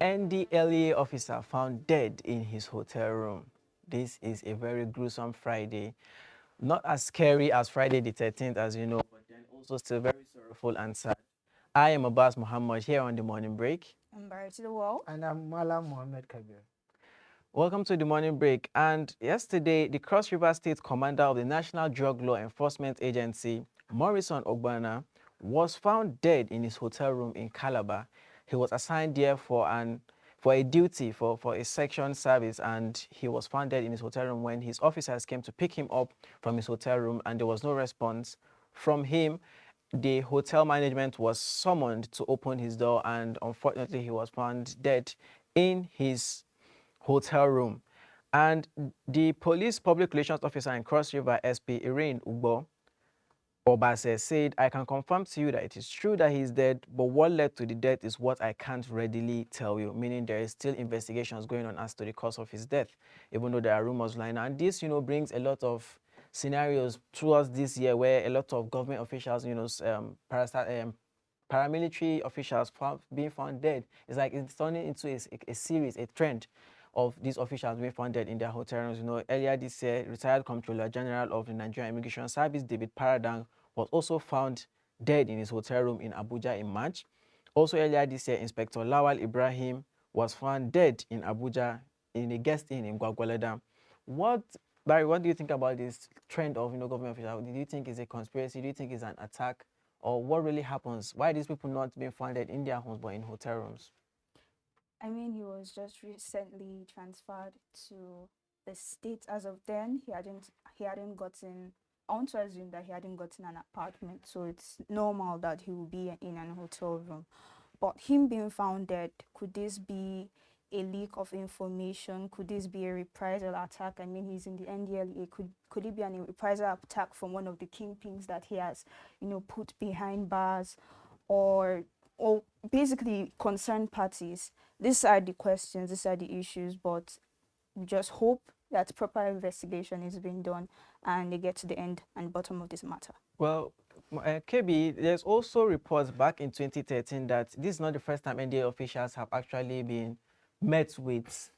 NDLEA officer found dead in his hotel room. This is a very gruesome Friday. Not as scary as Friday the 13th, as you know, but then also still very sorrowful and sad. I am Abbas Muhammad here on The Morning Break. I'm Barry to the Wall. And I'm Malam Mohammed Kabir. Welcome to The Morning Break. And yesterday, the Cross River State Commander of the National Drug Law Enforcement Agency, Morrison Ogbonna, was found dead in his hotel room in Calabar. He was assigned there for a duty for a section service, and he was found dead in his hotel room when his officers came to pick him up from his hotel room, and there was no response from him. The hotel management was summoned to open his door, and unfortunately he was found dead in his hotel room. And the police public relations officer in Cross River, SP Irene Obase, said, "I can confirm to you that it is true that he is dead, but what led to the death is what I can't readily tell you," meaning there is still investigations going on as to the cause of his death, even though there are rumors lying. And this, brings a lot of scenarios towards this year where a lot of government officials, paramilitary officials being found dead. It's like it's turning into a series, a trend of these officials being found dead in their hotel rooms. Earlier this year, retired Comptroller General of the Nigerian Immigration Service, David Paradang, was also found dead in his hotel room in Abuja in March. Also earlier this year, Inspector Lawal Ibrahim was found dead in Abuja in a guest inn in Gwagwalada. Barry, what do you think about this trend of government officials? Do you think it's a conspiracy? Do you think it's an attack? Or what really happens? Why are these people not being found dead in their homes but in hotel rooms? I mean, he was just recently transferred to the States. As of then, he hadn't gotten. I want to assume that he hadn't gotten an apartment, so it's normal that he will be in an hotel room. But him being found dead, could this be a leak of information? Could this be a reprisal attack? I mean, he's in the NDLEA. Could it be a reprisal attack from one of the kingpins that he has, put behind bars, or basically concerned parties? These are the questions, these are the issues, but we just hope that proper investigation is being done and they get to the end and bottom of this matter. Well, KB, there's also reports back in 2013 that this is not the first time NDA officials have actually been met with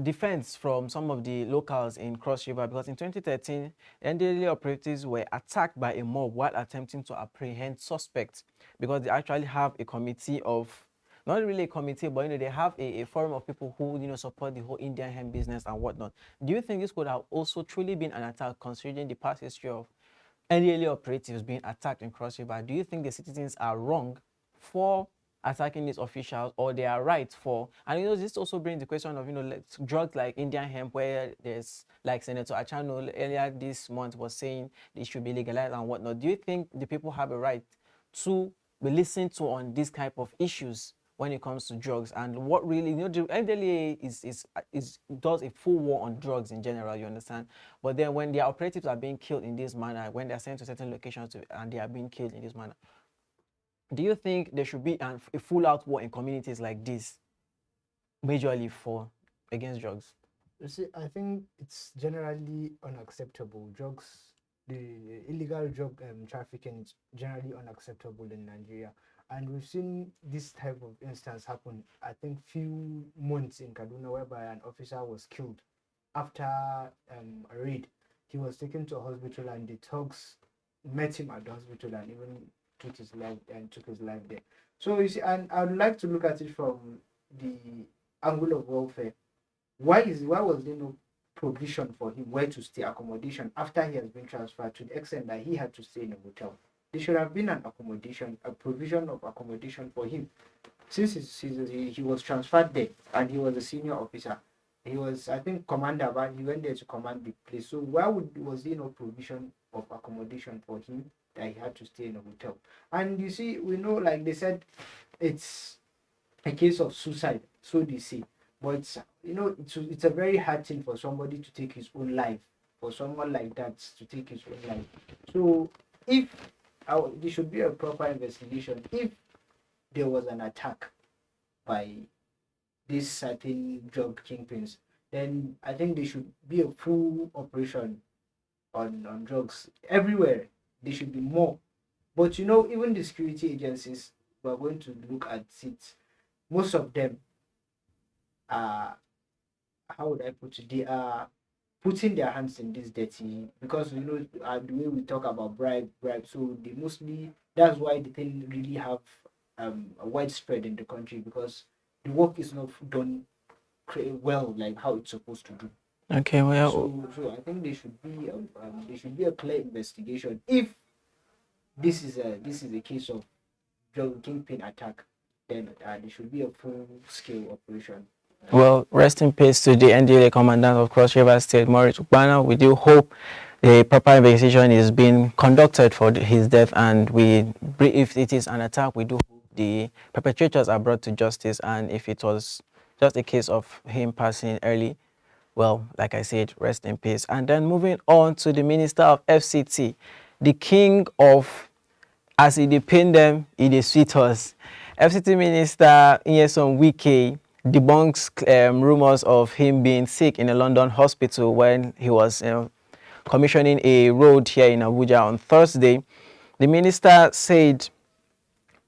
defense from some of the locals in Cross River, because in 2013, NDLEA operatives were attacked by a mob while attempting to apprehend suspects, because they actually have a committee of, not really a committee, but they have a forum of people who support the whole Indian hemp business and whatnot. Do you think this could have also truly been an attack, considering the past history of NDLEA operatives being attacked in Cross River? Do you think the citizens are wrong for attacking these officials, or they are right for? And this also brings the question of drugs like Indian hemp, where there's like Senator Achano earlier this month was saying it should be legalized and whatnot. Do you think the people have a right to be listened to on this type of issues when it comes to drugs? And what really, the NDLEA does a full war on drugs in general, you understand? But then when their operatives are being killed in this manner, when they're sent to certain locations and they are being killed in this manner, do you think there should be a full-out war in communities like this, majorly against drugs? You see, I think it's generally unacceptable. The illegal drug trafficking is generally unacceptable in Nigeria. And we've seen this type of instance happen, I think, few months in Kaduna, whereby an officer was killed after a raid. He was taken to a hospital, and the thugs met him at the hospital and even took his life there. So you see, and I would like to look at it from the angle of welfare. Why was there no provision for him where to stay, accommodation, after he has been transferred, to the extent that he had to stay in a hotel? There should have been a provision of accommodation for him, since he was transferred there and he was a senior officer. He was, I think, commander, but he went there to command the place. So why was there no provision of accommodation for him that he had to stay in a hotel? And you see, we know, like they said, it's a case of suicide, so they say. But it's a very hard thing for somebody to take his own life, for someone like that to take his own life. So if there should be a proper investigation, if there was an attack by these certain drug kingpins, then I think there should be a full operation on drugs everywhere. There should be more. But even the security agencies, we're going to look at it. most of them are, how would I put it? They are putting their hands in this dirty because the way we talk about bribe. So they mostly, that's why the thing really have a widespread in the country, because the work is not done well, like how it's supposed to do. Okay, well, So I think there should be a clear investigation if this is a case of drug kingpin attack. Then there should be a full scale operation. well, rest in peace to the NDLEA commandant of Cross River State, Morrison Ogbonna. We do hope a proper investigation is being conducted for his death, and if it is an attack, we do hope the perpetrators are brought to justice. And if it was just a case of him passing early, well, like I said, rest in peace. And then moving on to the Minister of FCT, the king of, as he depend them, he dey sweet us. FCT Minister Wike debunks rumors of him being sick in a London hospital when he was commissioning a road here in Abuja on Thursday. The minister said,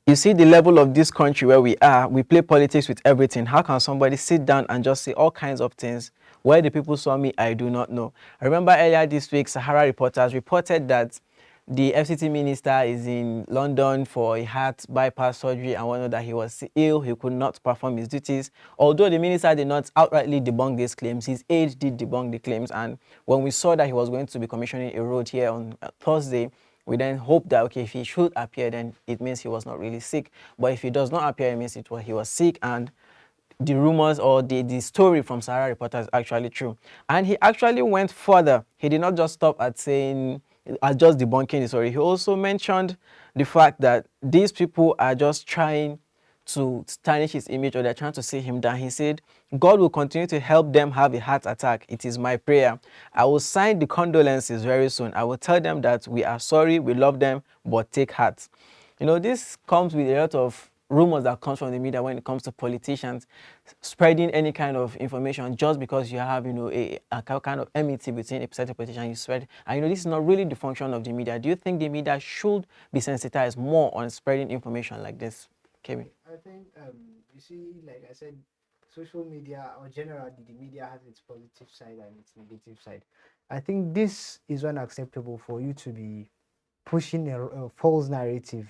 you see the level of this country where we are, we play politics with everything. How can somebody sit down and just say all kinds of things? Where the people saw me, I do not know. I remember earlier this week, Sahara reporters reported that the FCT minister is in London for a heart bypass surgery and whatnot, that he was ill, he could not perform his duties. Although the minister did not outrightly debunk these claims, his aide did debunk the claims. And when we saw that he was going to be commissioning a road here on Thursday, we then hope that, okay, if he should appear, then it means he was not really sick. But if he does not appear, it means he was sick, and the rumors or the story from Sahara reporter is actually true. And he actually went further. He did not just stop at saying, at just debunking the story. He also mentioned the fact that these people are just trying to tarnish his image, or they're trying to see him down. He said, God will continue to help them have a heart attack. It is my prayer. I will sign the condolences very soon. I will tell them that we are sorry, we love them, but take heart. This comes with a lot of rumors that comes from the media when it comes to politicians spreading any kind of information just because you have, a kind of enmity between a certain politician you spread. And this is not really the function of the media. Do you think the media should be sensitized more on spreading information like this, Kevin? I think you see, like I said, social media, or generally the media, has its positive side and its negative side. I think this is unacceptable for you to be pushing a false narrative,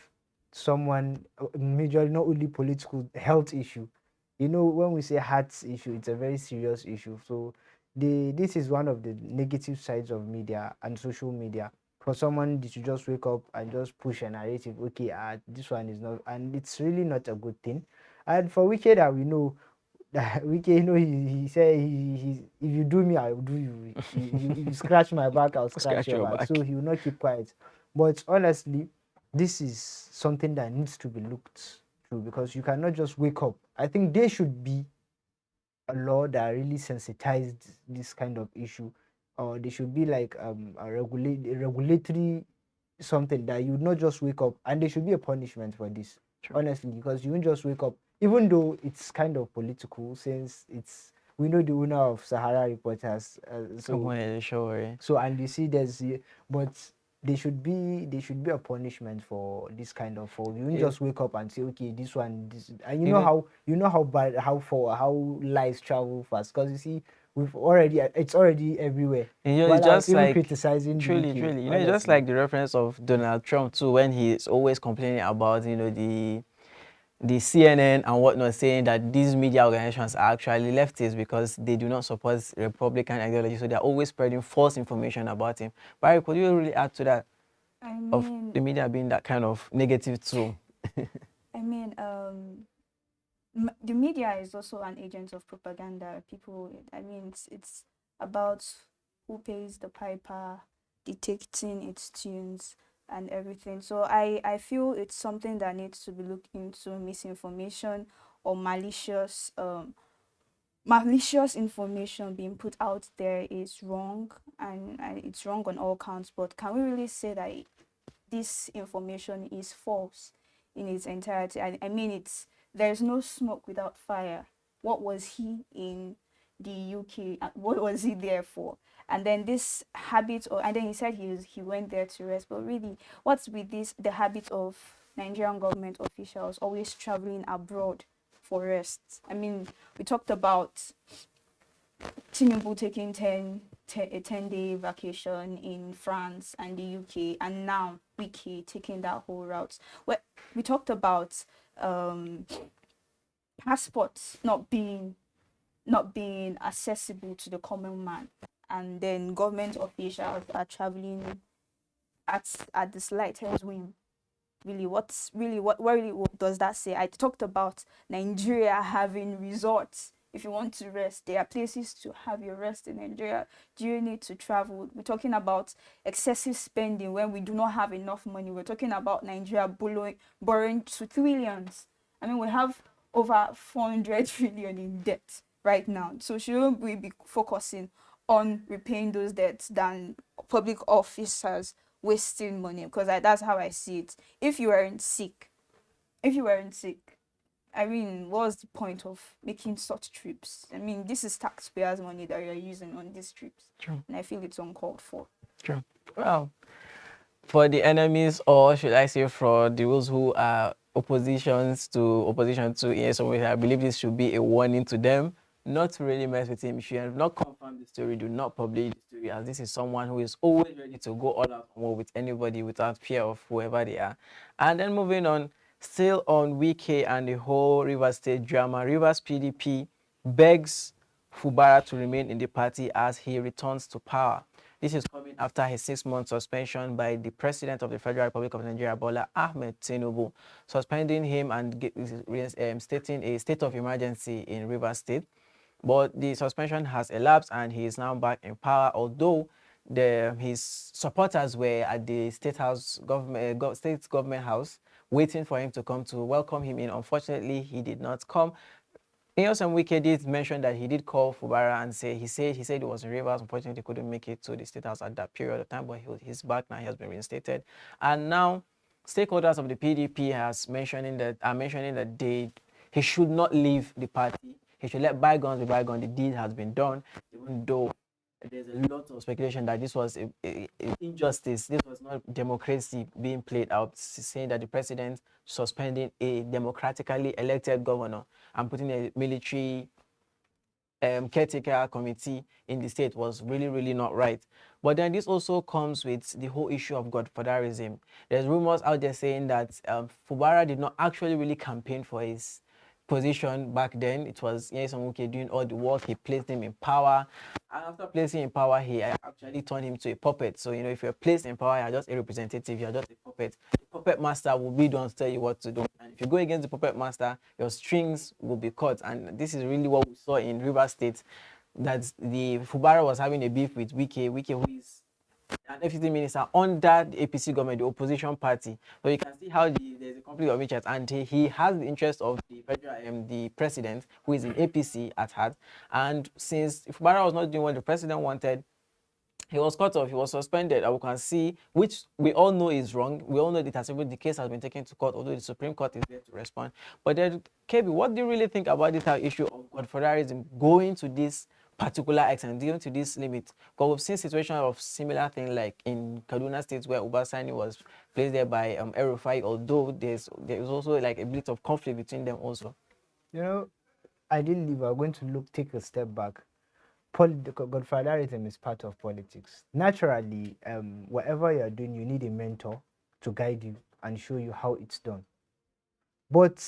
someone majorly not only political, health issue. When we say heart issue, it's a very serious issue. So this is one of the negative sides of media and social media, for someone to just wake up and just push a narrative. Okay, this one is not, and it's really not a good thing. And for Wike, that we know, Wike, he said, he's, if you do me, I will do you. If you scratch my back, I'll scratch your back. So he will not keep quiet. But honestly, this is something that needs to be looked through, because you cannot just wake up. I think there should be a law that really sensitized this kind of issue, or there should be like a regulatory something that you would not just wake up, and there should be a punishment for this. True. Honestly, because you won't just wake up, even though it's kind of political, since we know the owner of Sahara reporters, Omoyele Sowore. so, and you see but there should be a punishment for this kind of fault. You won't just wake up and say, okay, this one, this, and you know how bad, how lies travel fast, because you see, it's already everywhere. It's just even like criticizing truly, it's just like the reference of Donald Trump too, when he's always complaining about the CNN and whatnot, saying that these media organizations are actually leftists because they do not support Republican ideology, so they're always spreading false information about him. Barry, could you really add to that, of the media being that kind of negative tool? I mean, the media is also an agent of propaganda. It's about who pays the piper, dictating its tunes and everything. So I feel it's something that needs to be looked into. Misinformation or malicious information being put out there is wrong, and it's wrong on all counts. But can we really say that this information is false in its entirety? There's no smoke without fire. What was he in the UK? What was he there for? And then this habit, and then he said he went there to rest. But really, what's with the habit of Nigerian government officials always traveling abroad for rest. I mean, we talked about TINUBU taking a 10-day vacation in France and the UK, and now Wike taking that whole route. We talked about passports not being accessible to the common man, and then government officials are traveling at the slightest whim. Really, what does that say? I talked about Nigeria having resorts. If you want to rest, there are places to have your rest in Nigeria. Do you need to travel? We're talking about excessive spending when we do not have enough money. We're talking about Nigeria borrowing to trillions. I mean, we have over 400 trillion in debt right now. So shouldn't we be focusing on repaying those debts than public officers wasting money? Because that's how I see it. If you weren't sick, I mean, what's the point of making such trips? I mean, this is taxpayers' money that you're using on these trips. True. And I feel it's uncalled for. True. Well, for the enemies, or should I say for those who are opposition to I believe this should be a warning to them not to really mess with him. If you have not confirmed the story, do not publish the story, as this is someone who is always ready to go all out war with anybody without fear of whoever they are. And then moving on, still on Wike and the whole Rivers State drama, Rivers PDP begs Fubara to remain in the party as he returns to power. This is coming after his 6-month suspension by the President of the Federal Republic of Nigeria, Bola Ahmed Tinubu, suspending him and stating a state of emergency in Rivers State. But the suspension has elapsed and he is now back in power, although his supporters were at the state government house waiting for him to come to welcome him in. Unfortunately, he did not come. Wike did mention that he did call Fubara and he said he was in Rivers. Unfortunately, he couldn't make it to the state house at that period of time, but he's back now. He has been reinstated, and now stakeholders of the PDP are mentioning that he should not leave the party. He should let bygones be bygones. The deed has been done, even though there's a lot of speculation that this was a injustice. This was not democracy being played out, saying that the president suspending a democratically elected governor and putting a military caretaker committee in the state was really, really not right. But then this also comes with the whole issue of godfatherism. There's rumors out there saying that Fubara did not actually really campaign for his position back then. It was Nyesom Wike doing all the work. He placed him in power, and after placing him in power, he actually turned him to a puppet. So if you're placed in power, you're just a representative, you're just a puppet. The puppet master will be the one to tell you what to do, and if you go against the puppet master, your strings will be cut. And this is really what we saw in Rivers State, that the Fubara was having a beef with Wike, who is an FCT minister under the APC government, the opposition party. So you can see how there's a conflict of interest, and he has the interest of the federal, the president, who is in APC at heart. And since Fubara was not doing what the president wanted, he was cut off, he was suspended, and we can see, which we all know is wrong. We all know that the case has been taken to court, although the Supreme Court is there to respond. But then, KB, what do you really think about this issue of godfatherism going to this particular extent, going to this limit? Because we've seen situations of similar thing, like in Kaduna State, where Ubasani was placed there by El-Rufai, although there's also like a bit of conflict between them also. Ideally, we're going to take a step back. Godfatherism is part of politics. Naturally, whatever you're doing, you need a mentor to guide you and show you how it's done. But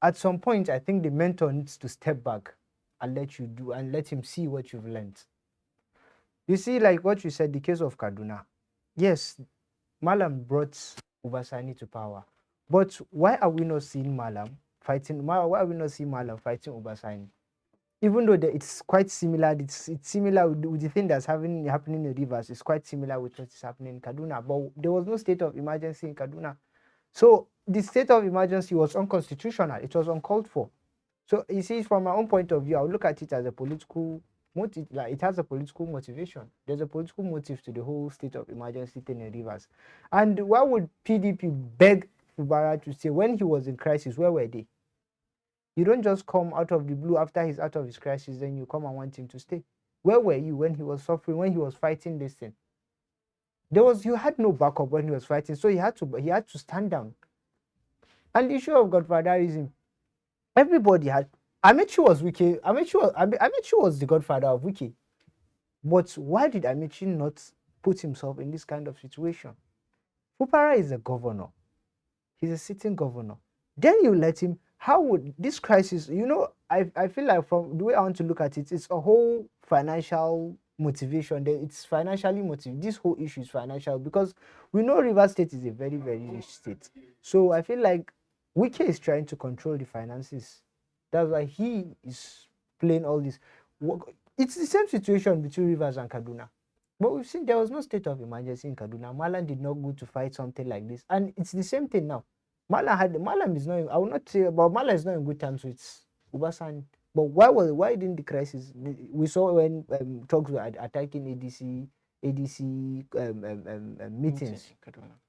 at some point, I think the mentor needs to step back and let you do and let him see what you've learned. You see, like what you said, the case of Kaduna. Yes, Malam brought Ubasani to power. But why are we not seeing Malam fighting? Why are we not seeing Malam fighting Ubasani? Even though it's quite similar, it's similar with the thing that's happening in Rivers. It's quite similar with what is happening in Kaduna. But there was no state of emergency in Kaduna. So the state of emergency was unconstitutional. It was uncalled for. So you see, from my own point of view, I would look at it as a political motive. Like, it has a political motivation. There's a political motive to the whole state of emergency thing in Rivers. And why would PDP beg Fubara to stay when he was in crisis? Where were they? You don't just come out of the blue after he's out of his crisis, then you come and want him to stay. Where were you when he was suffering, when he was fighting this thing? You had no backup when he was fighting, so he had to stand down. And the issue of godfatherism, Everybody had. Amaechi was wike. Amaechi was the godfather of wike. But why did Amaechi not put himself in this kind of situation? Fubara is a governor. He's a sitting governor. Then you let him. How would this crisis? You know, I feel like from the way I want to look at it, it's a whole financial motivation. It's financially motivated. This whole issue is financial because we know Rivers State is a very, very rich state. So I feel like Wike is trying to control the finances. That's why he is playing all this. It's the same situation between Rivers and Kaduna. But we've seen there was no state of emergency in Kaduna. Malam did not go to fight something like this. And it's the same thing now. Malam is not, I will not say, but Malam is not in good terms with Ubasan. But why didn't the crisis? We saw when talks were attacking ADC meetings.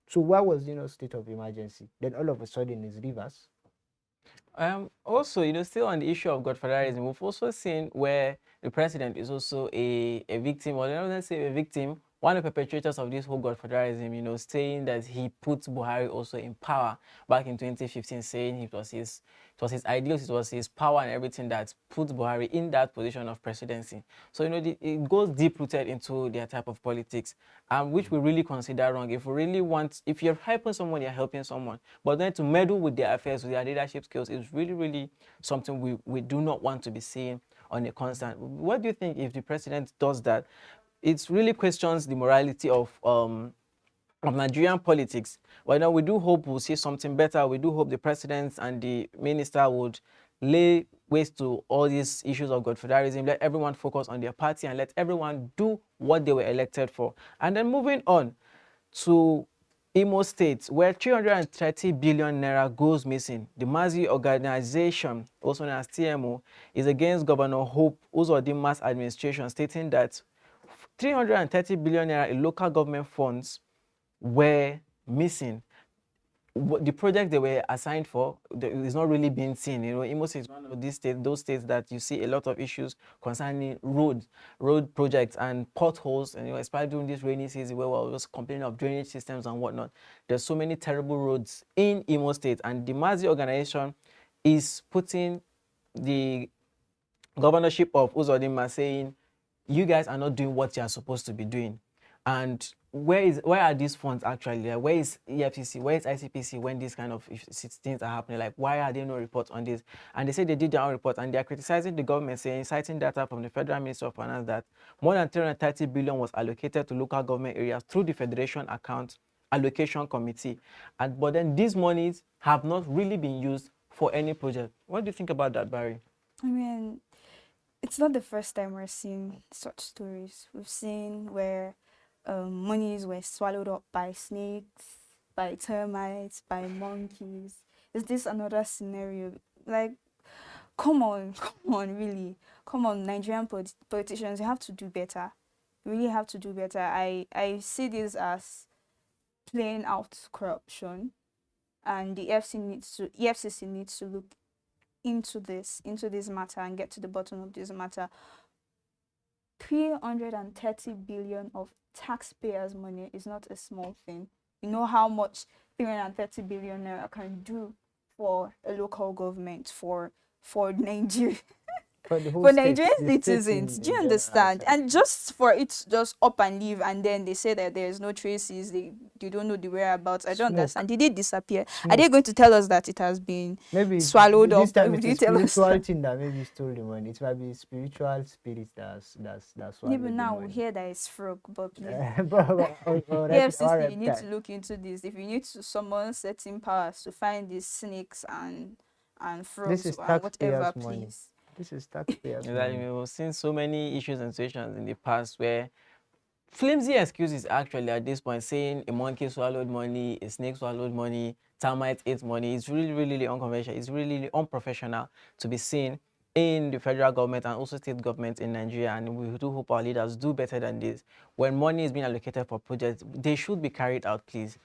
So why was state of emergency? Then all of a sudden it's Rivers. Also, still on the issue of godfatherism, we've also seen where the president is also a victim, or let's say a victim, one of the perpetrators of this whole godfatherism, saying that he put Buhari also in power back in 2015, saying it was his ideals, it was his power and everything that put Buhari in that position of presidency. So, it goes deep-rooted into their type of politics, which we really consider wrong. If you're helping someone, you're helping someone. But then to meddle with their affairs, with their leadership skills, is really, really something we do not want to be seeing on a constant. What do you think if the president does that? It really questions the morality of Nigerian politics. Well, now we do hope we'll see something better. We do hope the president and the minister would lay waste to all these issues of godfatherism, let everyone focus on their party and let everyone do what they were elected for. And then moving on to Imo State, where 330 billion naira goes missing. The Mazi organization, also known as TMO, is against Governor Hope Uzodinma's administration, stating that 330 billion naira in local government funds were missing. The project they were assigned for is not really being seen. Imo State is one of those states that you see a lot of issues concerning road projects and potholes, and especially during this rainy season where we're just complaining of drainage systems and whatnot. There's so many terrible roads in Imo State, and the Mazi organization is putting the governorship of Uzodinma, saying, you guys are not doing what you are supposed to be doing. And where are these funds actually? Where is EFCC? Where is ICPC when these kind of things are happening? Like, why are there no reports on this? And they say they did their own report, and they are criticizing the government, saying, citing data from the Federal Ministry of Finance, that more than 330 billion was allocated to local government areas through the Federation Account Allocation Committee. But then these monies have not really been used for any project. What do you think about that, Barry? I mean, it's not the first time we're seeing such stories. We've seen where monies were swallowed up by snakes, by termites, by monkeys. Is this another scenario? Like, come on, really. Come on, Nigerian politicians, you have to do better. You really have to do better. I see this as playing out corruption, and the EFCC needs to look into this matter and get to the bottom of this matter. 330 billion of taxpayers' money is not a small thing. You know how much 330 billion naira can do for a local government, for Nigeria. For Nigerian citizens, do you understand? And just for it to just up and leave, and then they say that there's no traces, they don't know the whereabouts. I don't understand. Did it disappear? Are they going to tell us that it has been swallowed up? This time it's a spiritual thing that maybe stole the money. It might be spiritual spirits that's swallowed. Even now we hear that it's frog, but please. FCC, you need to look into this. If you need to summon certain powers to find these snakes and frogs and whatever, please. This is taxpayers. We've seen so many issues and situations in the past where flimsy excuses actually at this point, saying a monkey swallowed money, a snake swallowed money, termites ate money. It's really, really unconventional. It's really unprofessional to be seen in the federal government and also state government in Nigeria. And we do hope our leaders do better than this. When money is being allocated for projects, they should be carried out, please.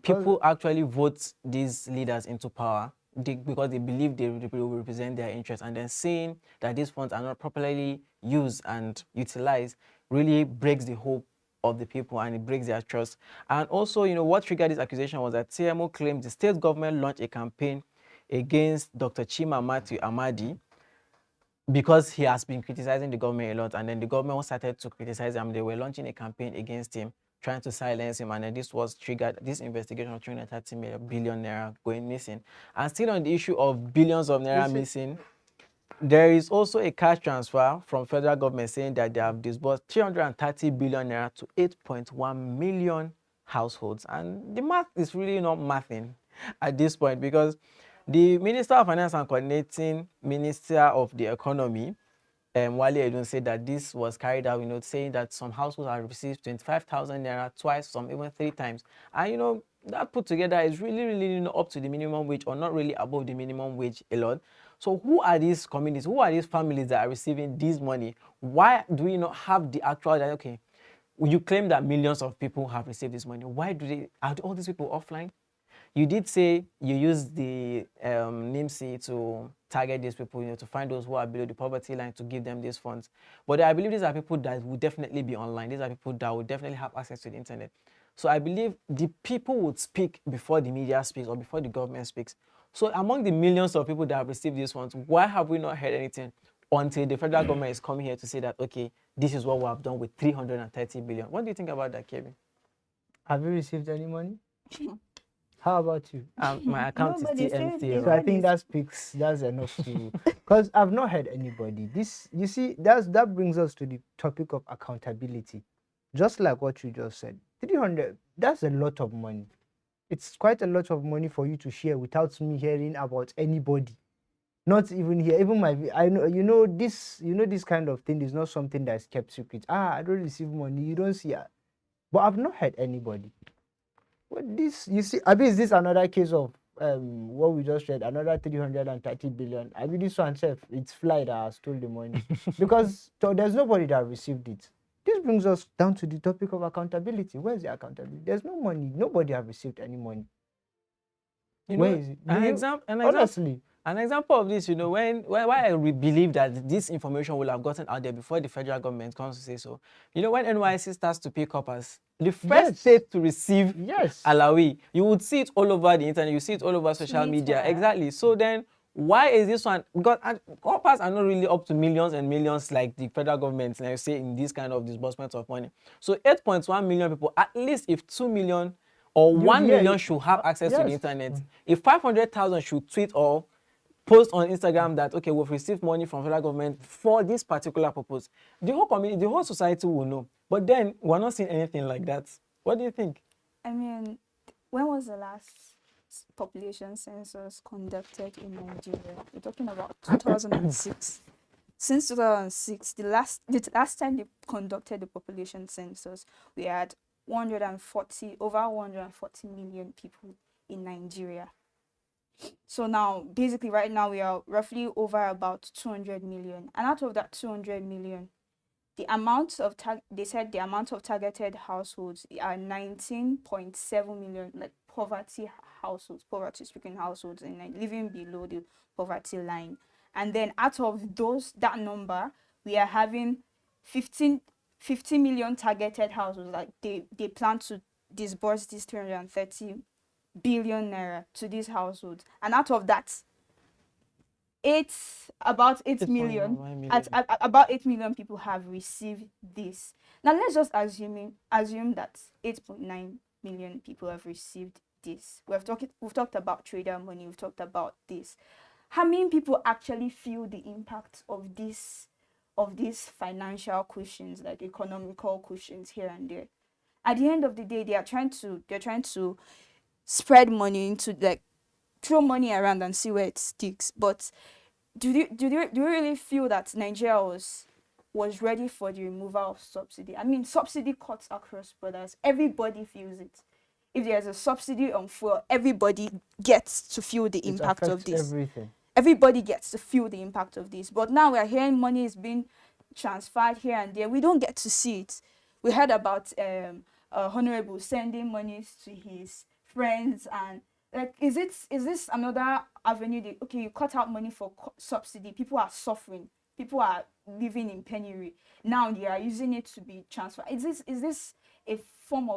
People actually vote these leaders into power because they believe they will represent their interests, and then seeing that these funds are not properly used and utilized really breaks the hope of the people, and it breaks their trust. And also, what triggered this accusation was that TMO claimed the state government launched a campaign against Dr. Chima Matthew Amadi because he has been criticizing the government a lot, and then the government started to criticize him. They were launching a campaign against him, trying to silence him, and then this was triggered, this investigation of 330 billion naira going missing. And still on the issue of billions of naira missing, there is also a cash transfer from federal government saying that they have disbursed 330 billion naira to 8.1 million households. And the math is really not mathing at this point, because the Minister of Finance and Coordinating Minister of the Economy, Wale Edun, said that this was carried out, saying that some households have received 25,000 naira twice, some even 3 times. And, that put together is really, really not up to the minimum wage, or not really above the minimum wage a lot. So who are these communities? Who are these families that are receiving this money? Why do we not have the actual, okay, you claim that millions of people have received this money. Why are all these people offline? You did say you use the NIMC to target these people, to find those who are below the poverty line, to give them these funds. But I believe these are people that will definitely be online. These are people that will definitely have access to the internet. So I believe the people would speak before the media speaks, or before the government speaks. So among the millions of people that have received these funds, why have we not heard anything until the federal government is coming here to say that, okay, this is what we have done with 330 billion? What do you think about that, Kevin? Have you received any money? How about you? My account is still empty. So I think that's enough to, because I've not heard anybody. This, you see, that brings us to the topic of accountability. Just like what you just said, 300, that's a lot of money. It's quite a lot of money for you to share without me hearing about anybody. Not even here, even I know, this kind of thing is not something that's kept secret. I don't receive money, you don't see it. But I've not heard anybody. What this, you see, I mean, is this another case of what we just read, another 330 billion? I mean, this one self, it's fly that stole the money. Because there's nobody that received it. This brings us down to the topic of accountability. Where's the accountability? There's no money. Nobody have received any money. Where is it? Honestly. An example of this, why I believe that this information will have gotten out there before the federal government comes to say so. When NYC starts to pick up as the first state to receive Alawi, you would see it all over the internet, you see it all over social media. Exactly. So then, why is this one? Because corpers are not really up to millions and millions like the federal government, like say, in this kind of disbursement of money. So 8.1 million people, at least if 2 million or 1 million should have access to the internet, if 500,000 should tweet or post on Instagram that, okay, we've received money from federal government for this particular purpose, the whole community, the whole society will know. But then we're not seeing anything like that. What do you think? I mean, when was the last population census conducted in Nigeria? We're talking about 2006. Since 2006, the last time they conducted the population census, we had over 140 million people in Nigeria. So now, basically, right now we are roughly over about 200 million, and out of that 200 million, the amount of they said the amount of targeted households are 19.7 million, like poverty-stricken households, and living below the poverty line. And then out of that number, we are having 50 million targeted households. Like they plan to disburse this 330 billion naira to these households, and out of that, about 8 million. About 8 million people have received this. Now let's just assume that 8.9 million people have received this. We've talked about trader money. We've talked about this. How many people actually feel the impact of these financial cushions, like economical cushions here and there? At the end of the day, they're trying to spread money into, like, throw money around and see where it sticks. But do you really feel that Nigeria was ready for the removal of subsidy? I mean, subsidy cuts across borders. Everybody feels it. If there's a subsidy on fuel, everybody gets to feel the impact of this. Everything. Everybody gets to feel the impact of this. But now we're hearing money is being transferred here and there. We don't get to see it. We heard about Honorable sending monies to his friends, and like, is this another avenue? Okay, you cut out money for subsidy. People are suffering. People are living in penury. Now they are using it to be transferred. Is this a form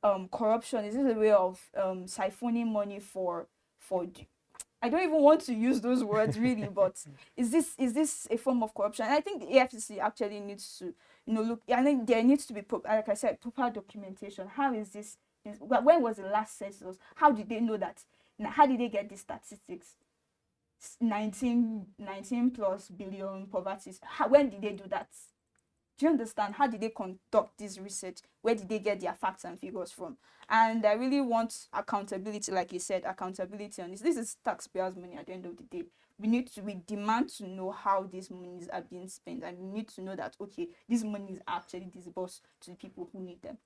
of corruption? Is this a way of siphoning money for I don't even want to use those words really, but is this a form of corruption? And I think the AFCC actually needs to, look. I think there needs to be, like I said, proper documentation. How is this? When was the last census? How did they know that? How did they get these statistics? 19 plus billion poverty. When did they do that? Do you understand? How did they conduct this research? Where did they get their facts and figures from? And I really want accountability, like you said, accountability on this. This is taxpayers' money at the end of the day. We demand to know how these monies are being spent, and we need to know that, okay, these monies are actually disbursed to the people who need them.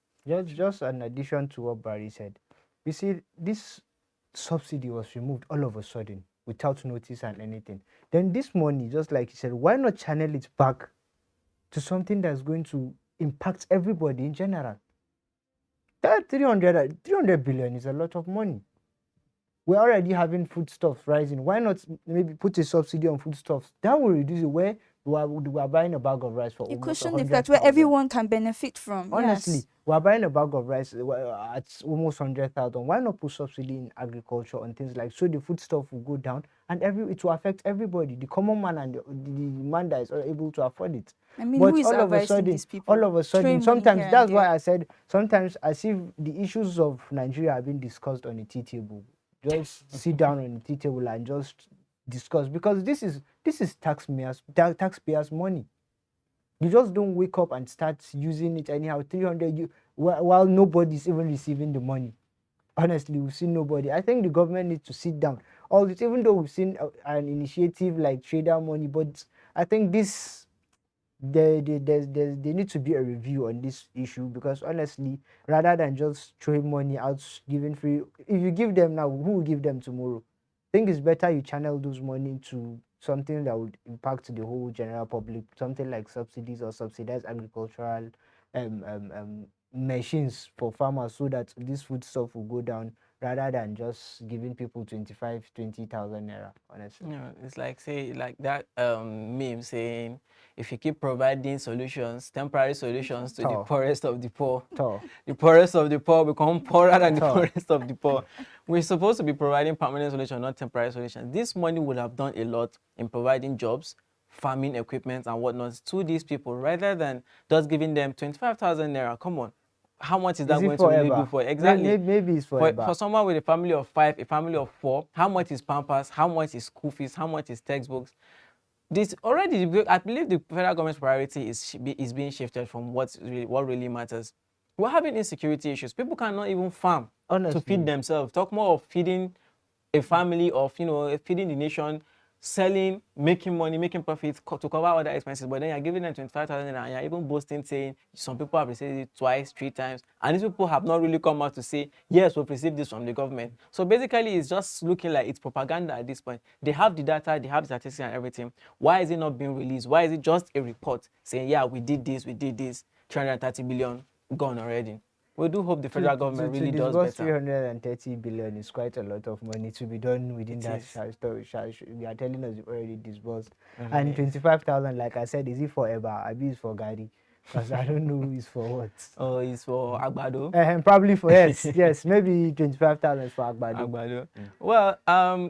Just an addition to what Barry said. You see, this subsidy was removed all of a sudden without notice and anything. Then this money, just like you said, why not channel it back to something that's going to impact everybody in general? That 300 billion is a lot of money. We're already having foodstuffs rising. Why not maybe put a subsidy on foodstuffs? That will reduce it, where we are buying a bag of rice for You almost cushion the 100,000. fact where everyone can benefit from. Honestly, yes. we're buying a bag of rice at almost 100,000. Why not put subsidy in agriculture on things like, so the food stuff will go down and it will affect everybody, the common man and the man that is able to afford it. I mean, But who is all of a advising sudden, these people? sometimes that's why I said sometimes I see the issues of Nigeria are being discussed on the tea table. Just sit down on the tea table and just discuss, because this is taxpayers' money. You just don't wake up and start using it anyhow. 300 while nobody's even receiving the money. Honestly, we've seen nobody. I think the government needs to sit down. All this, even though we've seen an initiative like trader money, but I think there need to be a review on this issue, because honestly, rather than just throwing money out, giving free, if you give them now, who will give them tomorrow? I think it's better you channel those money to something that would impact the whole general public, something like subsidies or subsidized agricultural machines for farmers, so that this food stuff will go down, rather than just giving people 20,000 naira. Honestly, It's like, say, like that meme saying, if you keep providing solutions, temporary solutions to the poorest of the poor, the poorest of the poor become poorer than the poorest of the poor. We're supposed to be providing permanent solutions, not temporary solutions. This money would have done a lot in providing jobs, farming equipment and whatnot to these people, rather than just giving them 25,000 naira. Come on. How much is that going to really do for it? Exactly. Maybe it's forever. For someone with a family of 5, a family of 4, how much is Pampers? How much is school fees? How much is textbooks? This already, I believe the federal government's priority is being shifted from what really matters. We're having insecurity issues. People cannot even farm to feed themselves. Talk more of feeding a family, of feeding the nation, selling, making money, making profits to cover other expenses. But then you're giving them 25,000 and you're even boasting, saying some people have received it twice, 3 times, and these people have not really come out to say, yes, we've received this from the government. So basically, it's just looking like it's propaganda at this point. They have the data, they have the statistics and everything. Why is it not being released? Why is it just a report saying, yeah, we did this, 330 billion gone already? We do hope the federal government really does better. 330 billion is quite a lot of money to be done within that storage. They are telling us already disbursed. And 25,000, like I said, is it forever? I be it's for Gary, because I don't know it's for what. Oh, it's for Agbado. Probably for yes, maybe 25,000 is for Agbado. Well,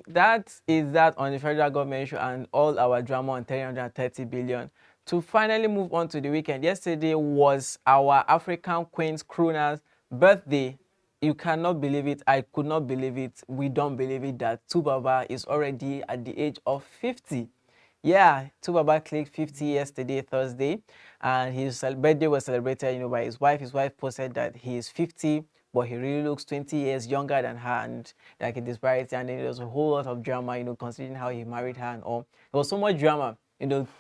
that is that on the federal government issue and all our drama on 330 billion. To finally move on to the weekend, yesterday was our African Queen's crooner's birthday. You cannot believe it. I could not believe it. We don't believe it that Tubaba is already at the age of 50. Yeah, Tubaba clicked 50 yesterday, Thursday, and his birthday was celebrated, by his wife. His wife posted that he is 50, but he really looks 20 years younger than her, and like a disparity. And then there was a whole lot of drama, considering how he married her and all. There was so much drama,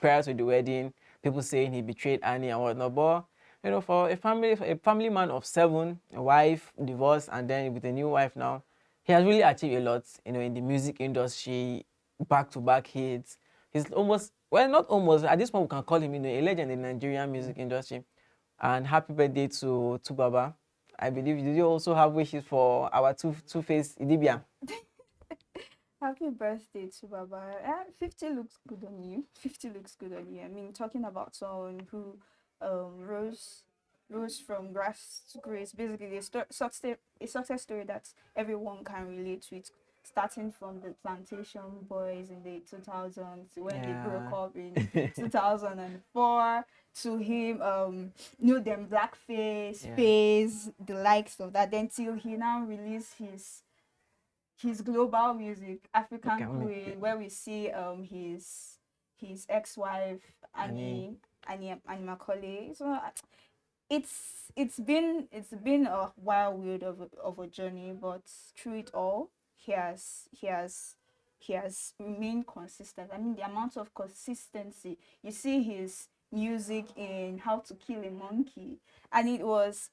prior to the wedding, people saying he betrayed Annie and whatnot. But for a family man of 7, a wife, divorced, and then with a new wife now, he has really achieved a lot, in the music industry, back-to-back hits. He's almost, well, not almost, at this point we can call him, a legend in the Nigerian music industry. And happy birthday to Baba. I believe, did you also have wishes for our two-faced Idibia? Happy birthday to Baba. 50 looks good on you. 50 looks good on you. I mean, talking about someone who rose from grass to grace. Basically, a success story that everyone can relate with. starting from the Plantation Boys in the 2000s when they broke Yeah. up in 2004 to him, New Them Blackface, Yeah. Phase, the likes of that. Then till he now released his global music, African Okay, Queen, where we see his ex-wife Annie Macaulay. So it's been a whirlwind of a journey, but through it all, he has remained consistent. I mean, the amount of consistency you see his music in How to Kill a Monkey, and it was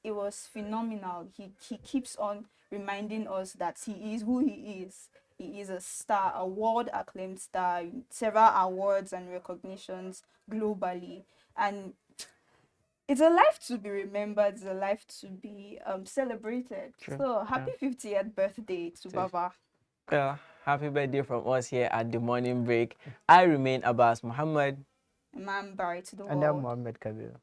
phenomenal. He keeps on reminding us that he is who he is. He is a star, a world acclaimed star, several awards and recognitions globally, and it's a life to be remembered. It's a life to be celebrated. True. So happy 50th birthday to Cheers. Baba. Well, happy birthday from us here at the morning break. I remain Abbas Muhammad. And I'm Barry to the And I'm world. Mohammed Kabir.